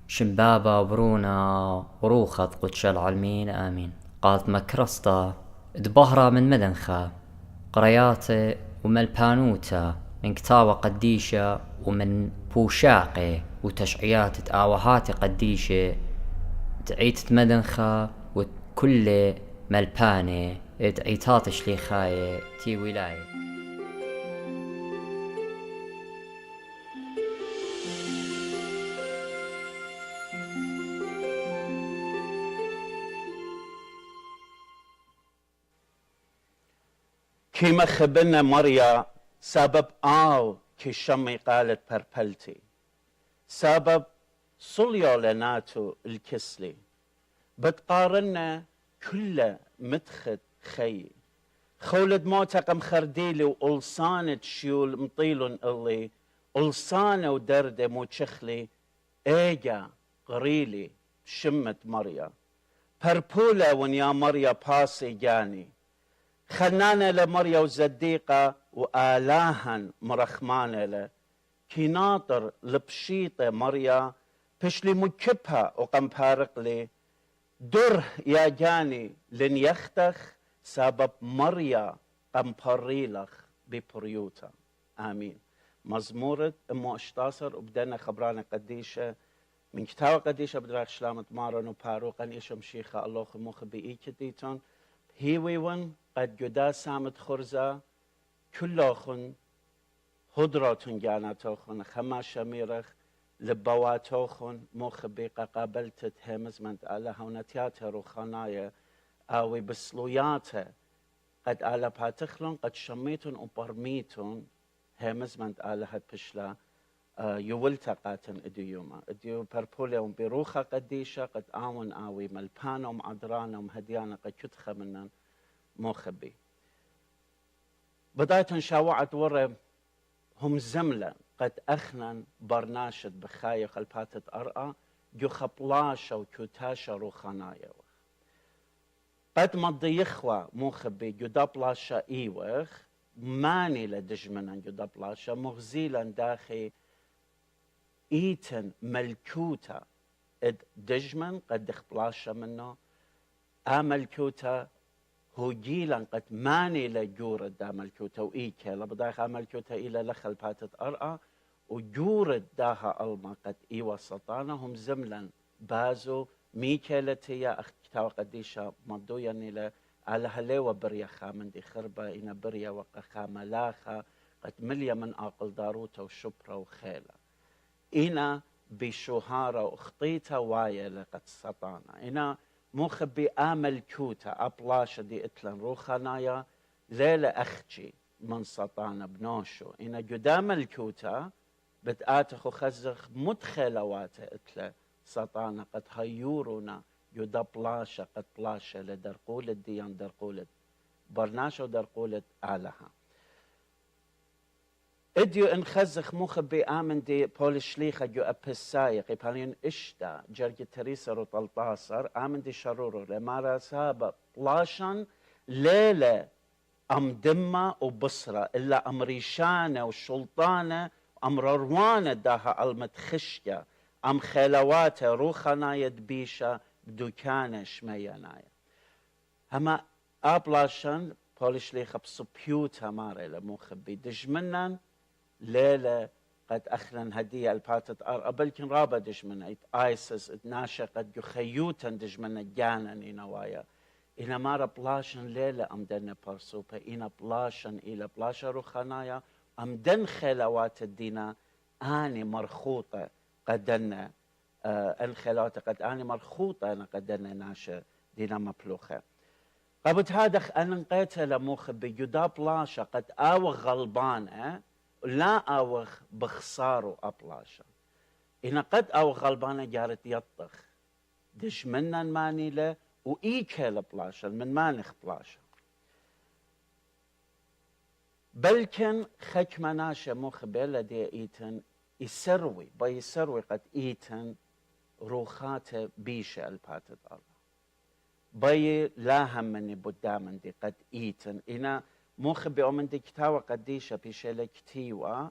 شمبابا وبرونا وروخض قدش العالمين آمين. قالت مكرسطة دبهرة من مدنخة قرياتي وملبانوتا من كتابة قديشة ومن بوشاقي وتشعيات تآوهاتي قديشة تعيت مدنخة وكل ملباني تعيتات شليخاي تي ولاية. كيما خبنا مريا سبب كشمي قالت بربلتي سبب صليا لناتو الكسلي بتقارنا كل متخد خي خولد موتك مخرديلي وألصانة شيول مطيلن اللي ألصانة ودردة موتشخلي ايجا قريلي شمت مريا بربولة ونيا مريا باسي جاني خنانة لمريا وزديقة وآلاها مرخمانة له كي ناطر لبشيطة مريا بشلي مكبها وقم بارق لي در يا جاني لن يختخ سبب مريا قم باريلخ ببريوتا آمين. مزمورة أمو أشتاصر وبدنا خبرانا قديشة من كتاب قديشة بدراخ شلامة مارن وباروقا إيشم شيخة الله خموخ بإيك ديتون هيويون قد جدا سامت خرزة كلاخن هدراتون جاناتوخن خما شميرخ لبواتوخن مخ بيقا قابلت تهمز من على هونتيات روخانايا أو بسلويات قد على باتخلون قد شميتون وبرميتون همز من على هالبشلا يولتقاتن اديوما اديو بربوليوم بروخا قديشة قد آون آوي ملبانهم عدرانهم هديانا قد كتخ منن موخبي بداية شاوعت ورا هم زملة قد أخنن برناشد بخايا خلباتة أرقى جو خبلاشا وكوتاشا روخانايا قد مضي يخوى موخبي جو دبلاشا إيوخ ماني لدجمنا جو دبلاشا مغزيلا داخي إيتن ملكوتا اد دجمن قد خبلاشا منه ملكوتا هو جيلا قد ماني لجورد دا ملكوتا وإيكا لبدايخ ملكوتا إلى لخل باتت أرقى وجورد داها ألما قد إيوا سلطانا هم زملا بازو ميكالتيا أختاو قديشا مضويا نيلا على هليوة بريا خامن دي خربة إنا بريا وقخا ملاخا قد مليا من آقل داروتا وشبرا وخيلة إنا بشهارة وخطيتا وايا لقد سطانا إنا مخبي آمل كوتا أبلاشا دي إتلن روخانايا ليلة أختي من سطانا بنوشو إنا قدام الكوتا بتآتخو خزخ مدخلواتا إتلا سطانا قد هيورونا يدا بلاشا قد بلاشا لدرقولة ديان درقولة برناشو درقولة آلها اديو ان خزخ مخبي آمن دي بول شليخة جو أبسايق يبالين إشتا جرجي تريسا رو طلطاسر آمن دي شرورو لمارا سابا بلاشان ليلة أم دمة وبصرة إلا أم ريشانة وشلطانة أم روانة داها المتخشية أم خيلواتة روخاناية دبيشة بدوكانة شمياناية هما أبلاشان بول شليخة بسبيوتا ماري لمخبي دجمنان ليلة قد أخرن هدية الباتت بلكن رابا دجمنا آيسس ناشا قد يخيوتا دجمنا جانا نوايا إنا مارا بلاشن ليلة أمدن برسوبة إنا بلاشن إلى بلاشا روخانايا أمدن خلوات الدينا آني مرخوطة قدنا الخلوات قد آني مرخوطة أنا قدنا ناشا دينا مبلوخة قبت هادخ أنا نقيتها لمخبي جدا بلاشا قد غلبانة لا أوخ بخسارو أبلاشا إن قد أوخ غلبانة جارت يطخ دش منن ماني له وإيكال بلاشا من مانخ بلاشا بلكن خك مناشا مخبلة دي إيتن يسروي بيسروي قد إيتن روخات بيشة الباتت الله بي لا هم مني بدامن دي قد إيتن إنا مخبي أمن دي كتاوة قديشة بيشيلة كتيوة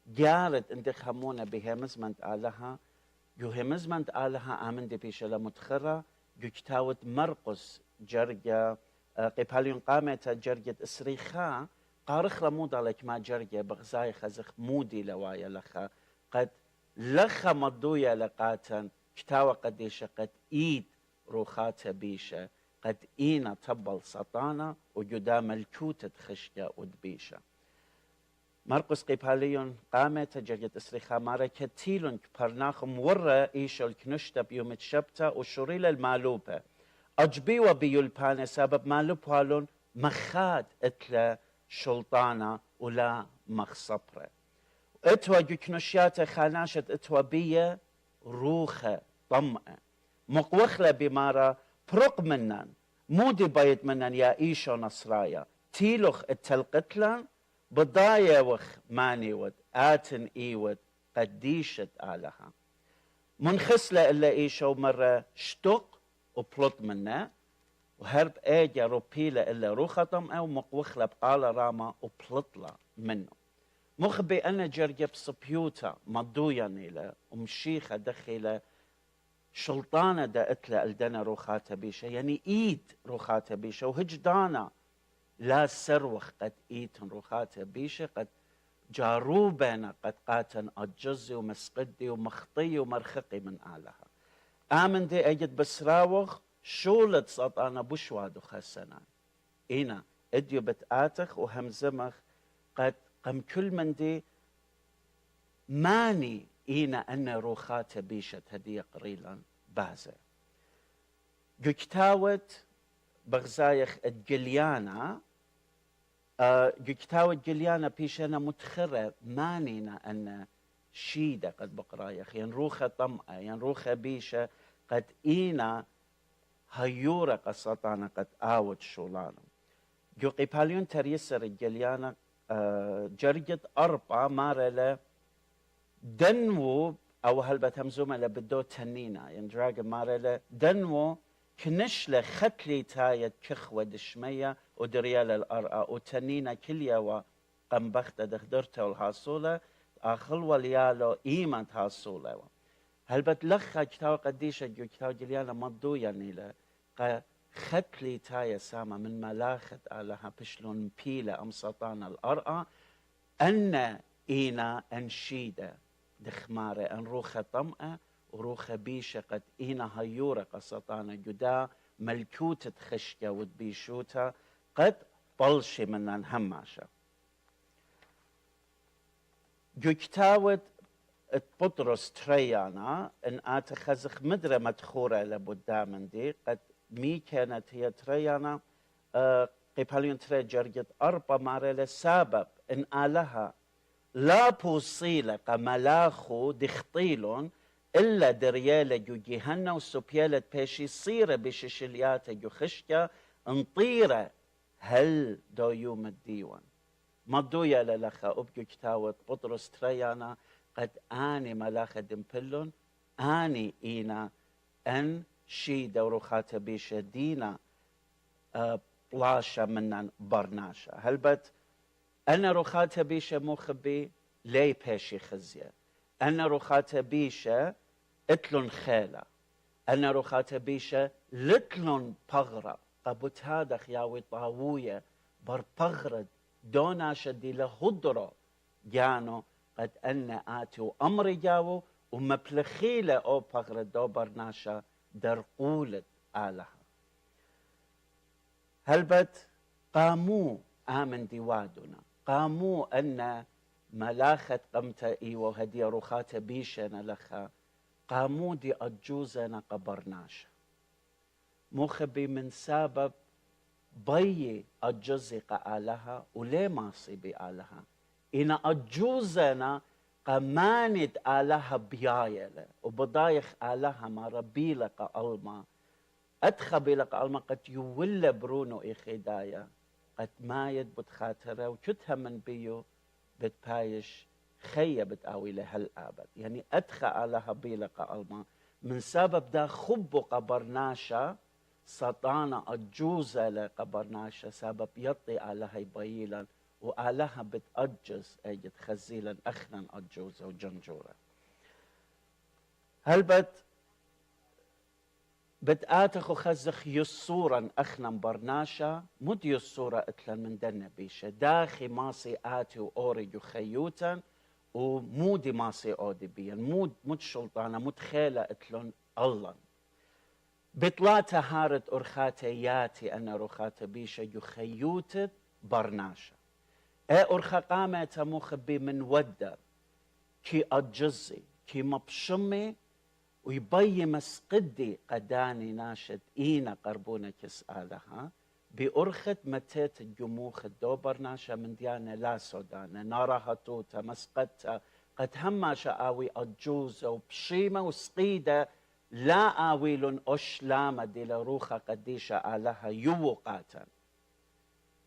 جارت اندي خمونة بهمز من تقالها همزمند آلها آمن دی پیش لمتخرة جوكتاوت مرقس جرجة قباليون قامت جرجة إسريخا قارخ رمود عليك ما جرجة بغزاي خزخ مودي لوايا لخا قد لخا مضويا لقاتا كتاوة قديشة قد إيد روخاتا بيشة قد إينا تبل سطانا وجدا ملكوتة خشية ودبيشة مرقس قباليون قامت جرجة إسريخا مارا كتيلون كبرناخم ورا إيشو الكنشتا بيوم تشبتا وشوريل المالوبة أجبيوا بيولبانة سبب مالوبالون مخاد اتلا شلطانة ولا مخصبرة اتوا جكنشيات خاناشة اتوا بيا روخة طمأة مقوخلة بمارا برق منن مودي بيت منن يا إيشو نصرايا تيلوخ التلقتلان بضايا وخ مانيود آتن إيود قديشة آلها منخسلة إلا إيشو مرة شتق وبلط منه وهرب اجا روبيلا إلا روختم أو مقوخلة بقالة راما وبلطلة منه مخبي أنا جرجب صبيوتا مضويا نيلة ومشيخة دخيلة شلطانة دا اتلا الدنا روخاتها بيشة يعني إيد روخاتها بيشة وهجدانا لا سروخ قد إيتن روخاتها بيشة قد جاروبنا قد قاتن أجزي ومسقدي ومخطي ومرخقي من آلها آمن دي أجد بسراوخ شولت سطانا بشوادو خسنا إينا إديو بتآتخ وهمزمخ قد قم كل من دي ماني إينا أن روخاتها بيشة هدية قريلا بازة جكتاوت بغزايخ الجليانا جكتاوت جليانا بيشنا متخرة مانينا أن شيدة قد بقرايخ ينروخة طمأة ينروخة بيشة قد إينا هيورة قصتانا قد آوت شولانا جو قباليون تريسر الجليانا جرجت أربعة مارلة دنو أو هلبت همزومة لبدو تنينا يندراغ مارلة دنو كنشلة ختلي تاية كخوة دشمية ودريال الأرقى وتنينا كليا وقنبخت دخدرته والحاصولة آخل وليالو إيمان حاصولة هلبت لخا كتاو قديشة جو كتاو جليانا مضو يعني ختلي تاية سامة من ملاخت آلها بشلون بيلة أم سطان الأرقى أن إينا أنشيدة دخمارة أن روخة طمأة وروخة بيشة قد إينا هيورة قصطانة جدا ملكوتة خشية ودبيشوتا قد بلشي منن هماشة جو كتاوت بطرس تريانا إن آتخزخ مدرة مدخورة لبدامن دي قد مي كانت هي تريانا قباليون تري جرجت أربع مارة لسبب إن آلها لا بوصيلة قملاخو دخطيلون إلا دريالة جو جهنة وسبيالة بيشي صيرة بششلياتة جو خشكة انطيرة هل دو يوم الديوان مضويا للخا أبجو كتاوت بطرس تريانا قد آني ملاخة دمبلون آني إينا أن شيدة وروخاتة بيشة دينا بلاشة منن برناشة هلبت أنا روخاتها بيشة مخبي لي بيشي خزية أنا روخاتها بيشة اتلون خيلة أنا روخاتها بيشة لتلون بغرة قبوت هذا خياوي طاوية بر بغرة دونا شدي لهدرة جانو قد أنا آتي أمري جاو ومبلخيلة أو بغرة دو برناشة درقولة آلها هلبت قاموا آمن ديوادنا قاموا أن ملاخت قمت إيوه هدي روخات بيشنا لخا قاموا دي أجوزنا قبرناش مخبي من سبب بي أجزي قالها وليه ماصي بآلها إن أجوزنا قمانت آلها بيايلة وبضايخ آلها ما ربي لك ألما أدخبي لك ألما قد يولى برونو إخدايا قد مايد بتخاطره وشتها من بيو بتبايش خية بتقاوي له هالآبد يعني أدخى على بيلق ألما من سبب دا خبو قبرناشا سطانا أجوزة لقبرناشا سبب يطي عليها بيلا وآلها بتأجز أجد خزيلا أخنا أجوزة وجنجورة هل بتآتخ خزخ يصورا أخنا برناشا مد يصورة اتلن من دنا بيشة داخي ماسي آتي وأوري يخيوتا ومودي ماسي أودي بيان مود شلطانة مود خيلة اتلن الله بطلاتا هارت أرخاتياتي أنا رخات بيشة يخيوتت برناشا أرخا قامت مخبي من ودر كي أجزي كي مبشمي ويبي مسقدي قداني ناشد إينا قربونا كسألها بأرخت متيت الجموخ الدوبر ناشا من ديانا لا سودانا نارها توتا مسقدتا قد هما شاوي أجوزة وبشيمة وسقيدة لا آويلون أشلامة دي لروخة قديشة آلها يوقاتا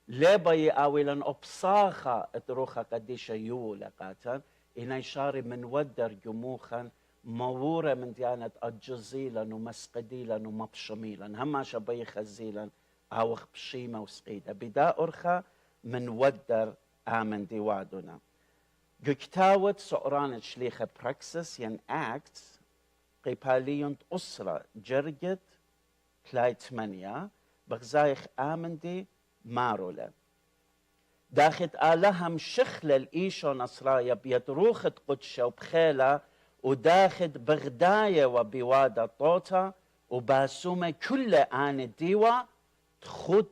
لبي آويلون أبصاخة اتروخة قديشة يولقاتا إنا يشاري من ودر جموخا مورة من ديانة أجزيلا ومسقديلا ومبشميلا هما شبي خزيلا أوخ بشيمة وسقيدة بدا أرخا من ودر آمن ديوادنا جكتاوت سعران شليخة براكسس ين أكتس قيباليون أسرة جرجت تلاي 8 بغزايخ آمن دي مارولا داخت آلهم شخل الإيشو نصرايا بيدروخت قدشة وبخيلة وداخت بغداية وبوادة طوطة وباسومة كل آن الديوة تخد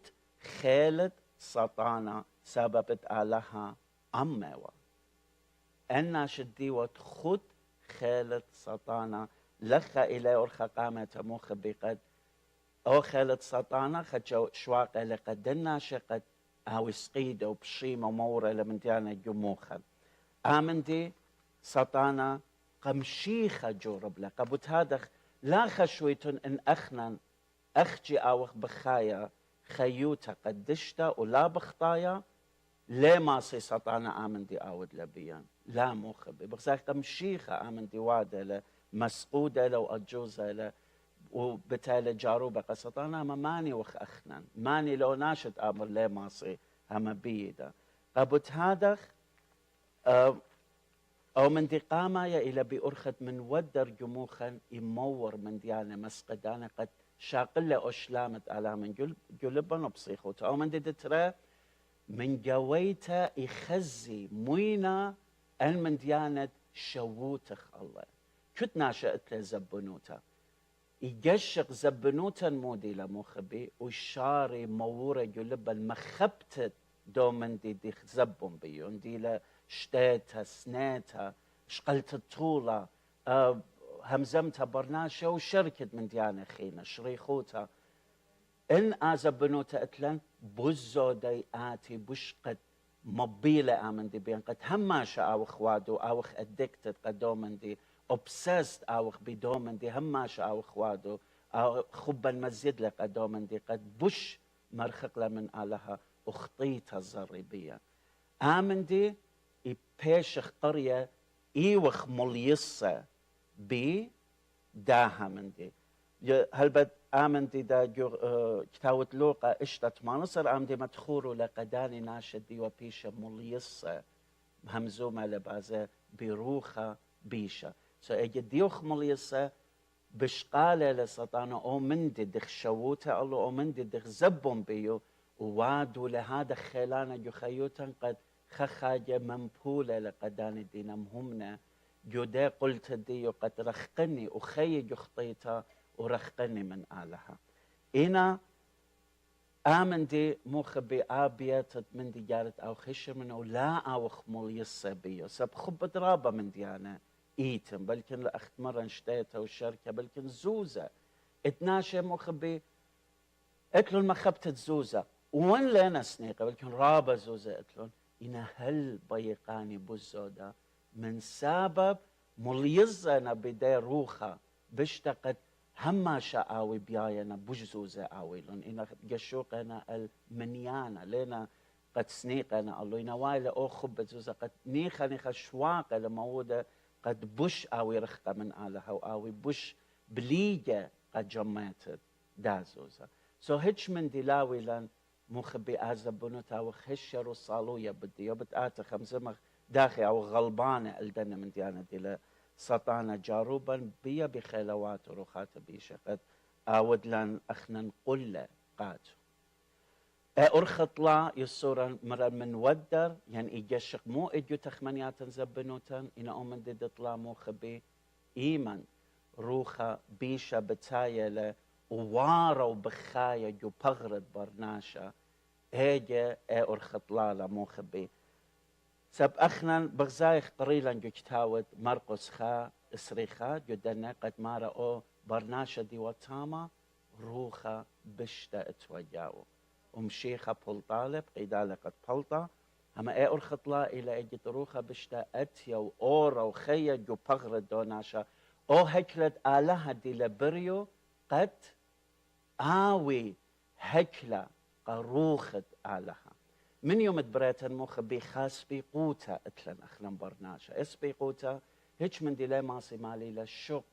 خيلة سطانة سببت آلها أموا أناش الديوة تخد خيلة سطانة لخا إلي أرخا قامت موخ بقد أو خيلة سطانة خد شواقة لقدنا شقد أو سقيدة وبشيمة ومورة لمن ديانا جموخا آمن دي سطانة قمشيخة جورب لك قبوت هذا لا خشويتن إن أخنا أخجي أوخ بخايا خيوتا قدشتا ولا بخطايا ليه ما سي سطانة آمن دي آود لبيان لا مخبي بخزاك قمشيخة آمن دي وادة مسقودة لو أجوزة له وبتالي جاروبة قسطانة ما ماني وخ أخنا ماني لو ناشد أمر ليه ما سي هم بيدا قبوت هذا أو من دي قامايا إلى بأرخت من ودر جموخا يمور من ديانة مسقدانة قد شاقلة أشلامت على من جلبا بصيخوت أو من دي ترى من جويتا يخزي موينا أن من ديانة شووتخ الله كت ناشأت لزبنوتا يجشق زبنوتا مودي لمخبي وشاري مورة جلبا مخبتت دومن دي زبون بيون دي شتيتها سنيتها شقلت الطولة همزمتها برناشة وشركت من ديانة خينا شريخوتها إن أزبنوتا أتلن بزو دي آتي بشقت مبيلة آمن دي بيان قد هماشا أوخ وادو أوخ أدكتت قدومن دي obsessed أوخ بدومن دي هماشا أوخ وادو أو خبا مزيد لك قدومن دي قد بش مرخق لمن آلها أخطيتها الزريبية آمن دي يبيشخ قرية إيوخ مليصة بي داها من دي هل بد آمن دي دا كتاوت لوقا اشتت ما نصر آمن دي مدخورو لقداني ناشد دي وبيشة مليصة همزومة لبازة بروخة بيشة اجي ديوخ مليصة بشقالة لسطانة أو من دي دخ شووتا الله أو من دي دخ زبون بيو ووادو لهذا خيلانا جو خيوتا قد خخاجة ممبولة لقدان دينا مهمنا جودي قلت دي قد رخقني وخي جخطيتا ورخقني من آلها إنا آمن دي مخبي آبيات من دي جارت أو خشر منه ولا أو خمول يصبيه سب خب درابة من ديانا إيتم بلكن لأخت مرة اشتيتها والشركة بلكن زوزة اتناشي مخبي اتلون مخبتت زوزة وين لنا سنيقة بلكن رابة زوزة اتلون إنا هل بيقاني بزودة من سبب مليزنا بدي روخة بشتقت هما شاوي بياينا بجزوزة آويلون إنا قشوقنا المنيانة لنا قد سنيقنا الله إنا وايلة أو خبت زوزة قد نيخا شواقة لمودة قد بش آوي رخقة من آلها وآوي بش بليجة قد جمعتت دا زوزة هيتش من دلاوي لن مخبي أزبنوتا وخشر وصالوية بدي وبتآتا خمزمخ داخي أو غلبانة الدنا من ديانة دي سطعنا جاروبا بيا بخلوات روخات بيشة قد آود لان أخنا نقول قاتو أرخط لا يصورا مرة من ودر يعني يجشق مو إديو تخمنيات زبنوتا إنا أمن دي دطلا مو خبي إيمان روخا بيشة بتايلة ووارا وبخايا جو بغرد برناشا هيجا أرخط لا مو خبي سب أخنا بغزايخ قريلا جو كتاود مرقس خا إسريخا جدنا قد مارا أو برناشا دي وطاما روخا بشتا اتوجاو ومشيخة بول طالب قيدالة قد بلطة هما أرخط لا إلى أجت روخا بشتا أتيا وأورا وخيا جو بغرد دوناشا أو هكلت آلها دي لبريو قد آوي هكلا قروخت آلها من يوم تبريتن مخ بخاس بيقوتا اتلن أخلن برناشا اس بيقوتا هيك من دي لا ماسي مالي للشق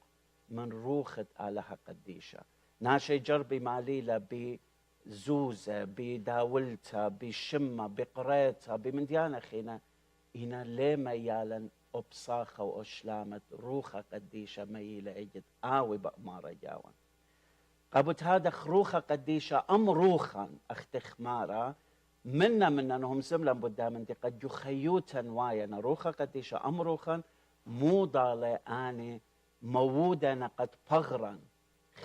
من روخت آلها قديشة ناشي جربي مالي لا بزوزة بداولتا بشمة بقريتا بمنديانا خينا إنا ليه ميالا أبصاخة وأشلامت روخة قديشة ميلة اجد آوي بأمارة جاوان قبت هذا خروخة قديشة أم روخا اختخمارة منا انهم سملا قدام دي قد يخيوتا واينا روخا قديشة ام روخا مو ضالة اني مودنا قد بغرا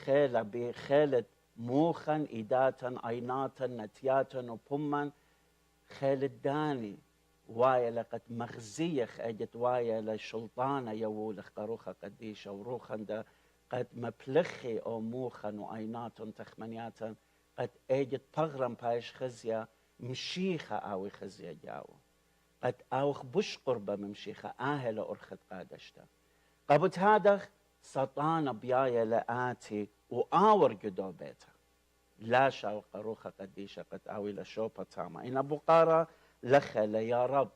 خيلة بخيلة موخا ايداتا عيناتا نتياتا وبما خيلة داني وايا لقد مغزيخ اجت وايا لشلطانة يولخ قروخا قديشة وروخا دا قد مبلخي او موخا وعيناتا تخمنياتا قد اجت بغرا بايش خزيا مشيخة آوي خزية جاو قد آوخ بش قربة ممشيخة آهلة أرخت قادشتا قبت هادخ سطانة بيايا لآتي وآور جدو بيتا لا شاو قروخة قديشة قد آوي لشوبة تاما إن بقارة لخل يا رب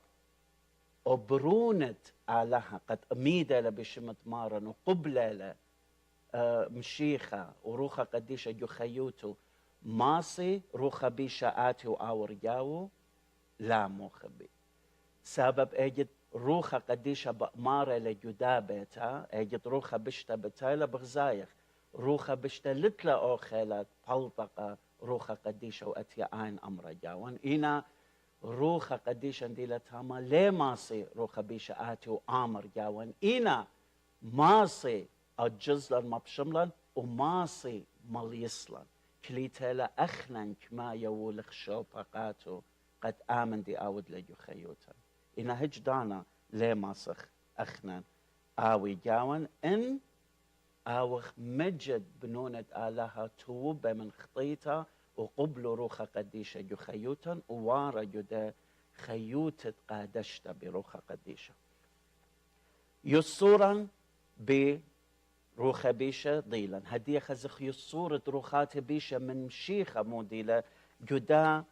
أبرونت آلها قد أميدة لبشمت مارن وقبلة مشيخة وروخة قديشة جو خيوتو ماسي روخا بيشا آتي وآور جاو لا مو خبي سبب اجد روخا قديشة بأمارة لجدا بيتا اجد روخا بشتا بتايلا بغزايخ روخا بشتا لتلا أو خيلات بلطقة روخا قديشة وأتيا آين أمر جاوان إنا روخا قديشة ديلا تاما ليه ماسي روخا بيشا آتي وآمر جاوان إنا ماسي الجزلن مبشملن وماسي مليسلن كليتلا أخنن كما يولخ شوبقاتو قد آمن دي آود لجو خيوتا إنا هجدانا ليه ماسخ أخنن آوي جاون إن آوخ مجد بنونة آلها توب من خطيتا وقبل روخا قديشة جو خيوتا ووارا جدا خيوتة قادشتا بروخا قديشة يصورا روخة بيشة ضيلا هدية خزخ يصورة روخات بيشة من مشيخة موديلة جدا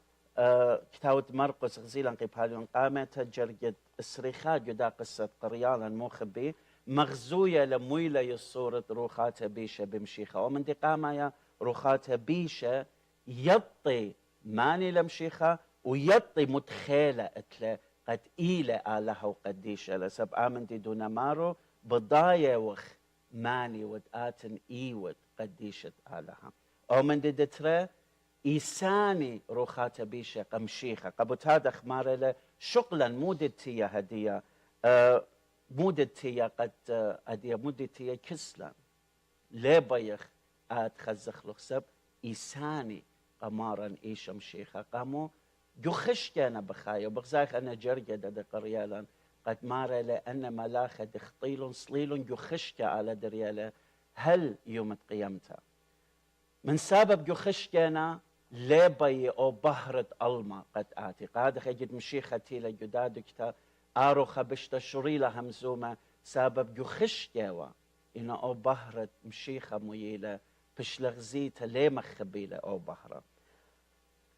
كتاوت مرقس غزيلا قباليون قامت جرجد اسريخات جدا قصة قريالا موخبي مغزوية لمويلة يصورة روخات بيشة بمشيخة ومن دي قامة روخات بيشة يطي ماني لمشيخة ويطي متخيلة اتلا قد إيلة آلها وقديشة لسب آمن دي دون مارو بضايا وخ ماني ودآتن إيود قديشة آلها أو من دي دترى إيساني روخات بيشة قمشيخة قبط هذا خمارة شغلا مودتية هدية مودتية قد هدية مودتية كسلا ليه بيخ خزخ لخسب إيساني قمارا إيش مشيخة قامو جخشتنا بخايا وبغزايخ أنا جرجة دا قريالا قد مارا لأن ملاخة دخطيل صليل جخشتة على دريالة هل يوم قيامتها من سبب جخشتنا لبي أو بهرة ألما قد آتي قاد خجد مشيختي لجداد كتا آرو خبشت شريلة همزومة سبب جخشتوا إن أو بهرة مشيخة ميلة بشلغزيتها ليه مخبيلة أو بهرة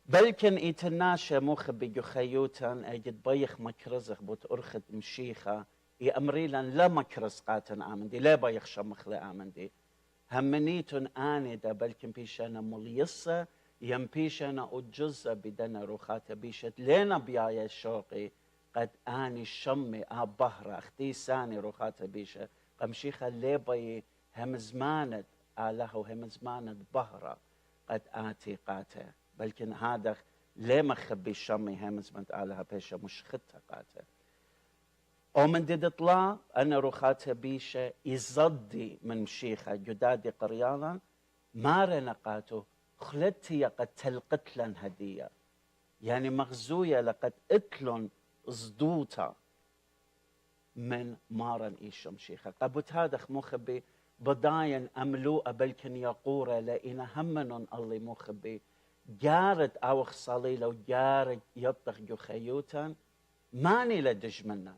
بلكن إتناشا مخبي جخيوتان أجد بيخ مكرزخ بوت أرخد مشيخة يأمريلا لا مكرز قاتن آمندي لا بيخ شمخ لا آمندي همنيتن آندا بلكن بيشانا مليصة ينبيشانا أجزة بدنا روخات بيشت لينا بيايا الشوقي قد آني شمي بهرة اختي ساني روخات بيشة قمشيخة ليبي هم زمانت آله وهم زمانت بهرة قد آتي قاته بلكن هذا ليه ما خبي الشمي هم زمانت آلها بيشة مش خدتها قاته ومن دي تطلع أنا روخاتها بيشة يزدي من مشيخة جدادي قريانا ما رنقاته خلتي قد تلقت لن هدية يعني مغزوية لقد اتلن صدوتا من مارن إيشم شيخة قبوت هذا مخبي بداين أملوء بلكن يقورة لإن همنون اللي مخبي جارت أوخ صليلة وجارت يطخ جو خيوتا ماني لدج منا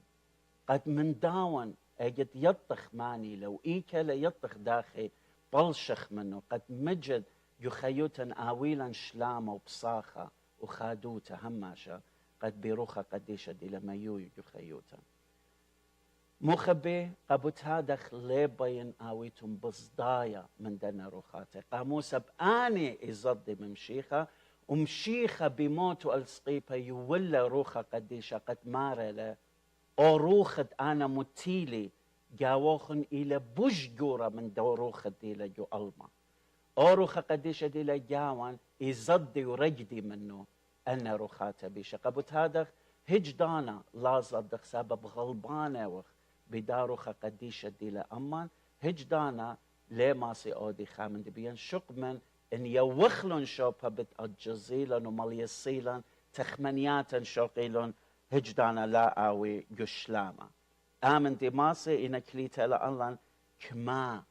قد من داون اجد يطخ ماني لو إيكا يطخ داخي بلشخ منه قد مجد جو خيوتا آويلا شلامة وبصاخة وخادوتا هماشا قد بيروخا قديشة دي لما يو خيوتا مخبي قبوت هذا خليبين آويتم بصدايا من دنا روخاته قاموسة بآني إزدي ممشيخة ومشيخة بموتو السقيبة يولى روخة قديشة قد مارلة أو روخت أنا متيلي جاوخن إلى بجورة من دو روخت دي لجو ألما أو روخة قديشة دي لجاوان إزدي ورجدي منه أنا روخاته بيشة قبوت هذا هجدانا لا صدق سبب غلبانة وخ بداروخة قديشة دي لأمان هجدانا ليه ماسي أودي خامن دي بيان شقمن إن يوخلن شوبها بتأجزيلا ومليسيلا تخمنياتا شوقيلن هجدانا لا آوي جشلاما آمن دي ماسي إن كليتا لألان كما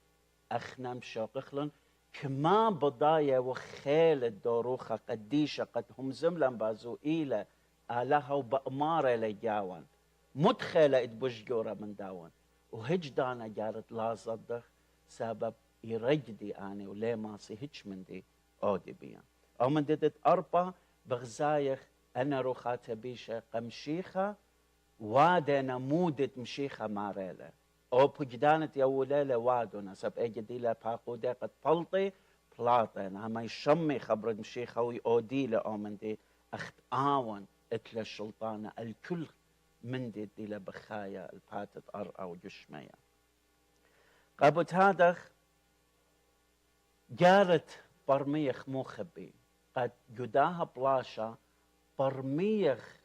أخنم شوقخلن كما بضايا وخيل الدوروخة قديشة قد هم زملا بازو إيلا آلها وبأمارة لجاوان مدخلة إدبجورة من داون وهجدانا جارت لا صدق سبب يرجدي أنا وليه ماسي هج من دي أودي بيان أو من ديت أربع بغزايخ أنا روخاتها بيشة قمشيخة وادنا مودت مشيخة ماريلة أو بجدانت يوليلة وادنا سب أجدي لا باقودة قد بلطي بلاطين هما يشمي خبر مشيخة ويأودي له من دي أخت آون إتلا الشلطانة الكل من دي لبخايا الباتت أرقى وجشمية قابت هادخ جارت برميخ مخبي قد جداها بلاشا برميخ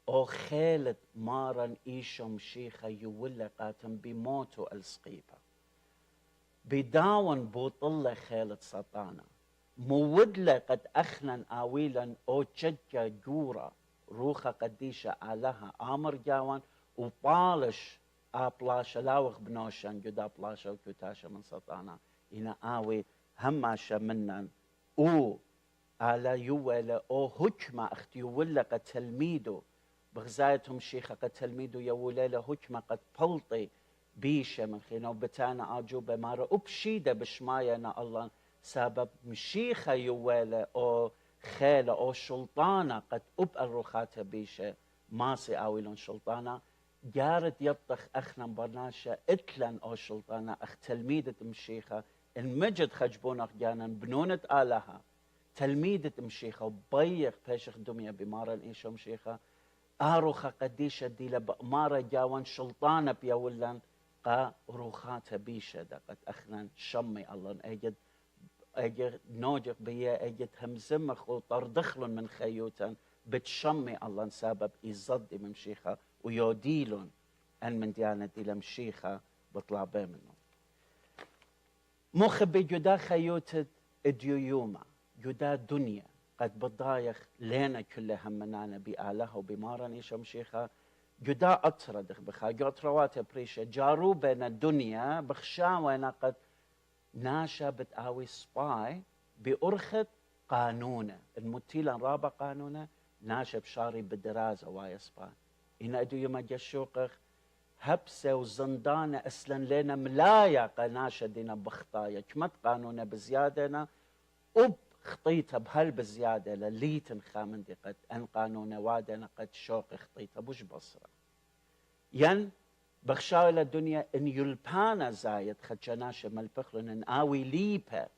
أو خيلت مارن إيشم شيخة يولى قاتم بموتو السقيبة بداون بوطلة خيلت سطانة مودلة قد أخنن آويلا أو تشجع جورا روخة قديشة آلها آمر جاوان وبالش آبلاشة لاوخ بنوشان جدا بلاشة وكتاشة من سطانا إنا آوي هماشة منن أو آلا يولا أو هكما أخت يولا قد تلميدو بغزايتهم شيخة قد تلميدو يولا هكما قد بلطي بيشة من خينا وبتانا آجوبة مارا أبشيدة بشماينا الله سبب مشيخة يولا أو خيلة أو شلطانة قد أبقى الرخاتة بيشة ماسي آويلون شلطانة جارت يطخ أخنا برناشة إتلن أو شلطانة أخ تلميدة مشيخة المجد خجبون أخجانا بنونة آلها تلميدة مشيخة وبيخ بيشخ دمية بمارا إيشو مشيخة آروخة قديشة ديلا بأمارة جاوان شلطانة بيولن قا روخاتة بيشة دا قد أخنا شمي الله أجد نوجق بيا أجد همزمخ وطردخلن من خيوتا بتشمي الله سبب يزدي من مشيخة ويوديلن أن من ديانة دي لمشيخة بطلع بي منه مخبي جدا خيوتة اديويوما جدا دنيا قد بضايخ لينا كلها همنانا بآلها وبمارن إيشا مشيخة جدا أطردخ بخا جوترواتي بريشة جارو بين الدنيا بخشاوينا قد ناشا بتقاوي سباي بأرخت قانونه المتيلا رابع قانونه ناشا بشاري بدرازة واي سباي إن أدو يما جشوقخ هبسة وزندانة أسلن لنا ملايا قناشا دينا بخطايا كمت قانونه بزيادنا أب خطيتها بهل بزيادة لليتن خامن دي قد أن قانونه وادنا قد شوق خطيتها بوش بصرة ين بخشاوي للدنيا إن يلبانا زايد خدشناشا ملبخلن إن آوي ليبا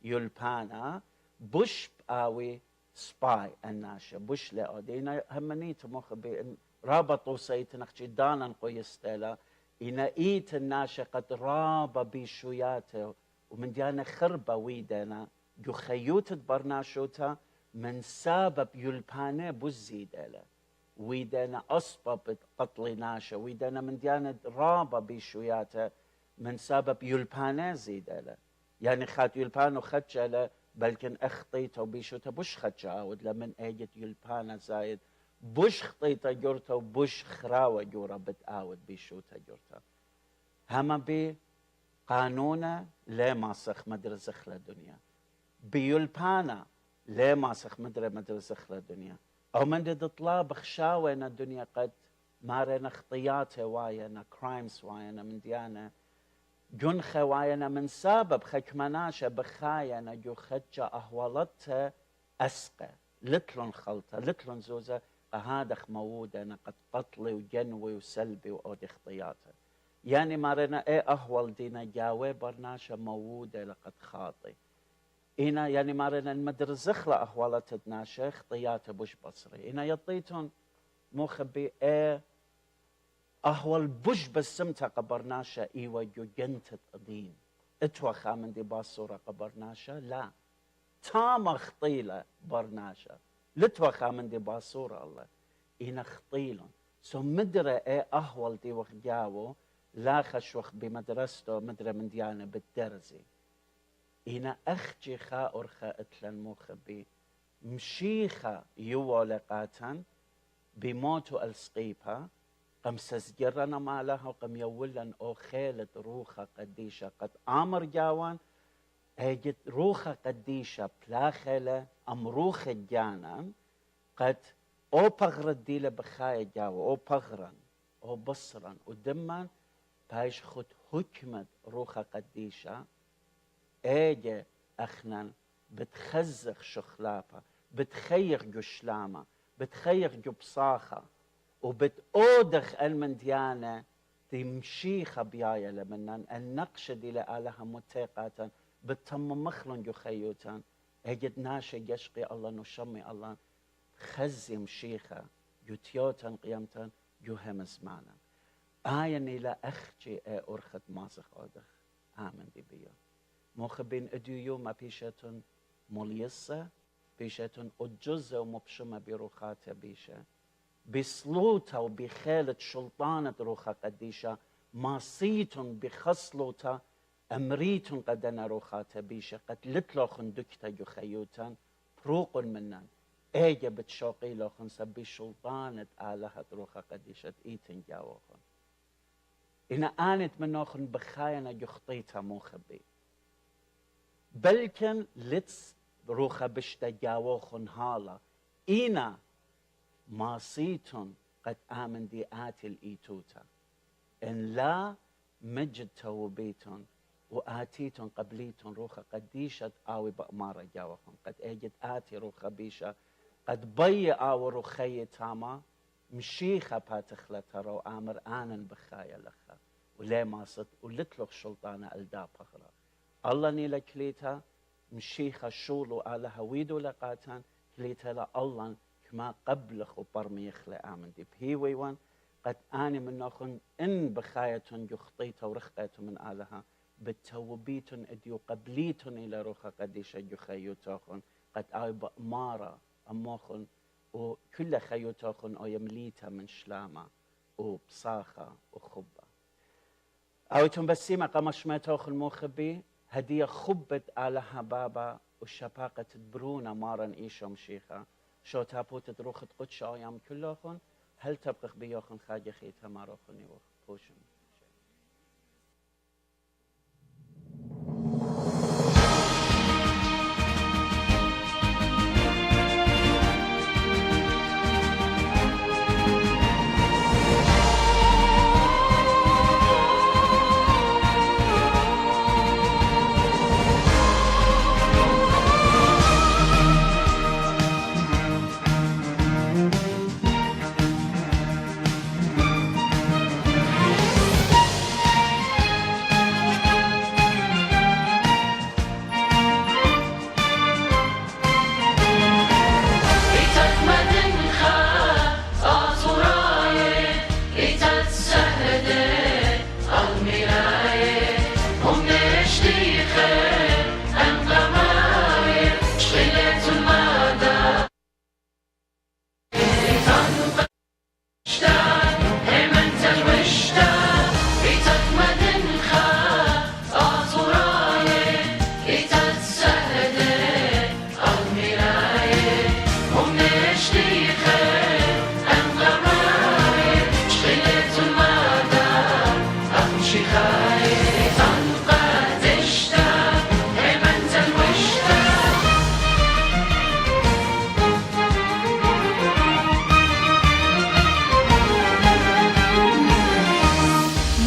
يلبانا بوش آوي سباي الناشا بوش لأودينا همنيت مخبي إن رابطوا سيتنخ جدانا قويستيلا إنا إيت الناشا قد راب بيشوياته ومن ديانا خربة ويدنا جو خيوت برناشوتا من سبب يلبانه بزيد له ويدنا أصبب قتل ناشا ويدنا من ديانا رابا بيشوياته من سبب يلبانه زيد له يعني خات يلبانه خدشة له بلكن اخطيته بيشوته بش خدشة عاود لمن اجت يلبانه زايد بش خطيته جورته وبش خراوة جورة بتعاود بيشوته جورته هما بي قانونا لا ماسخ مدرسخ للدنيا بيلبانا لا ماسخ مدرسخ للدنيا او من دي طلاب خشاوينا الدنيا قد مارنا خطيات واينا كرايمز واينا من ديانا جنخة واينا من سبب خكمناشة بخاينا جو خدشة اهوالتها اسقى لتلون خلطة لتلون زوزة هادخ موودنا قد قتلي وجنوي وسلبي واودي خطياتها يعني مارنا ايه اهول دينا جاوي برناشة موودة لقد خاطي إنا يعني مارنا المدرزخلة أهوالة ناشا خطياته بوش بصري إنا يطيتون مخبي إيه أهوال بوش بسمتا قبرناشا إيوة جو جنتت قدين اتوخا من دي باصورة قبرناشا لا تام خطيلة برناشا لتوخا من دي باصورة الله إنا خطيلون سو مدرة إيه أهوال دي وخجاوو لا خشوخ بمدرسته مدرة من ديانة بالدرزي إنا أخجي خا أرخا إتلن مخبي مشيخا يو لقاتن بموتو السقيبها قم سزجرنا مالها وقم يولن أو خيلة روخا قديشة قد آمر جاوان هجت روخا قديشة بلا خيلة أم روخ جانا قد أو بغرد ديلة بخاية جاو أو بغرن أو بصرن ودمان بايش خد حكمت روخا قديشة اجي اخنن بتخزخ شخلافة بتخيخ جو شلامة بتخيخ جو بصاخة وبتأودخ المنديانة تمشيخة بيايا لمنن النقشة دي لآلها متيقاتا بتم مخلن جو خيوتا اجد ناشي يشقي الله نشمي الله خزي مشيخة جو تيوتا قيامتا جو همز معنا آياني لا أخجي أرخت ماسخ أودخ آمن دي بيو مخبين اديو ما بيشتون موليسة بيشتون أجزة ومبشمة بروخاتها بيشة بسلوتا وبخالة شلطانة روخا قديشة ماسيتون بخصلوتا أمريتون قدنا روخاتها بيشة قد لتلوخن دكتا جو خيوتان بروقن منن ايجا بتشوقي لوخن سبي شلطانة آلهة روخا قديشة ايتن جاوخن إنا آنت منوخن بخاينا جو خطيتها مخبي بلكن لتس روخا بشتا جاوخن هالا إنا ماسيتون قد آمن دي آتي الإيتوتا إن لا مجد توبيتون وآتيتون قبليتون روخا قديشة آوي بأمارة جاوخن قد اجد آتي روخا بيشا قد بي آو روخي تاما مشيخة باتخلتها رو آمر آنن بخايا لخا ولي ماسط ولتلوخ شلطانة ألدا بخرا الله نيلا كليتا مشيخة شولو آلها ويدو لقاتان كليتا لا الله كما قبلخ وبرميخ لآمن دي بهيويوان قد آني منوخن إن بخايتون يخطيتا ورخطيتو من آلها بتوبيتون اديو قبليتون إلى روخا قديشة جو خيوتوخن قد آي بأمارة أموخن وكل خيوتوخن أو يمليتا من شلامة وبصاخة وخبة أويتون بسيمة قمش ما توخن موخبي هدية خبت آلها بابا وشباقة تبرونا مارن إيشو مشيخة شو تابوت تروخت قدش أيام كلوخن هل تبقى بيوخن خاجة خيتها ماروخن يوخ بوشن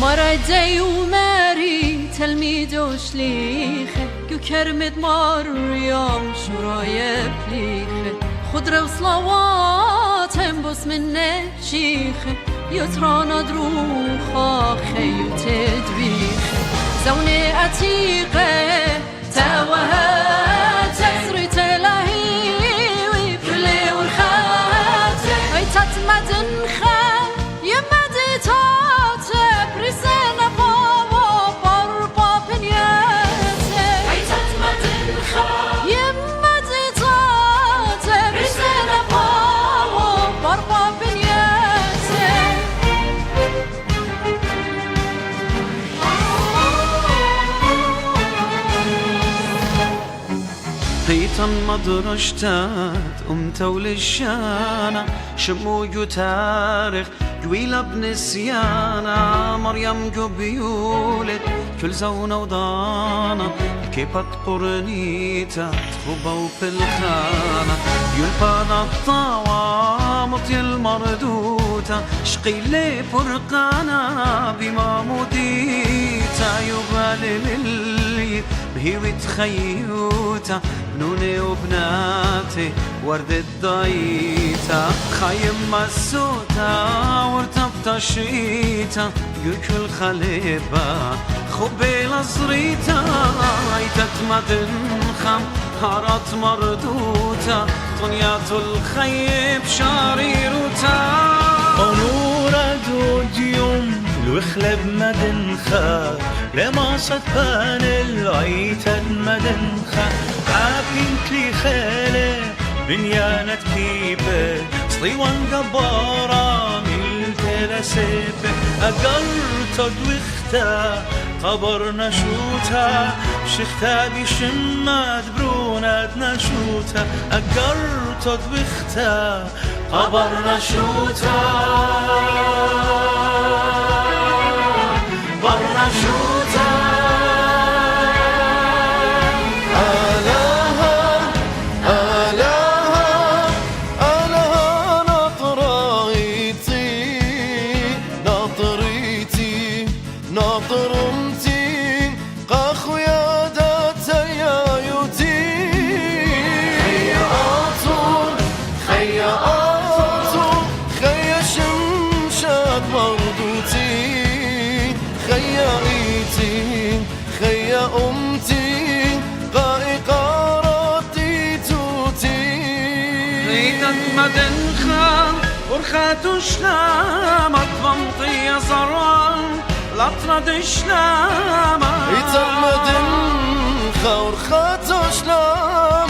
مرده وماري تلميذ وشليخه كرمد مريم شرايا بليخه خضرة وصلوات هم بس من شيخه يترانا دروخا خيو تدبيخه زوني عتيقه توهات تسري تلاهي وكل ورخات هاي تتمدن خا يمدي تاتب رسالة بابا بربا بنياتي هاي تتمدن خا يمدي تاتب رسالة بابا بربا بنياتي هيتن مدرشتات تول الشانة شمو تاريخ جويلة بنسيانا مريم قبيولت كل زونة وضانة كيبت قرنيتا تخبا وبالخانة يلبانا الطاوة مطي المردوتا شقي لي فرقانا بما مديتا يبالي للي بهي تخيوتا بنوني وبناتي ورد الضيتا خايم مسوتا ورتبت الشيتا يوك الخليبة خبي لصريتا يتتمدن خم هارت مردوتا دنيات الخيب شاريروتا أنورا دوديوم الوخلب مدنخا لما صدفان العيتن مدنخا عاكين كلي خيلة بنيانة كيبة صليوان قبارة من التلسيبة أقرت دوختا قبر نشوتا شختا بشمات برونات نشوتا أقرت دوختا قبر نشوتا برنشوتا ناطرمتي قاخويا داتيايوتي خيا آطور خيا آطور خيا شمشاد مردوتي خيا إيتي خيا أمتي قائقاراتي توتي ريتت مدنخا ورخات شلام أطفمطي يا صروان لطرد شلام ريتت مدنخا ورخات شلام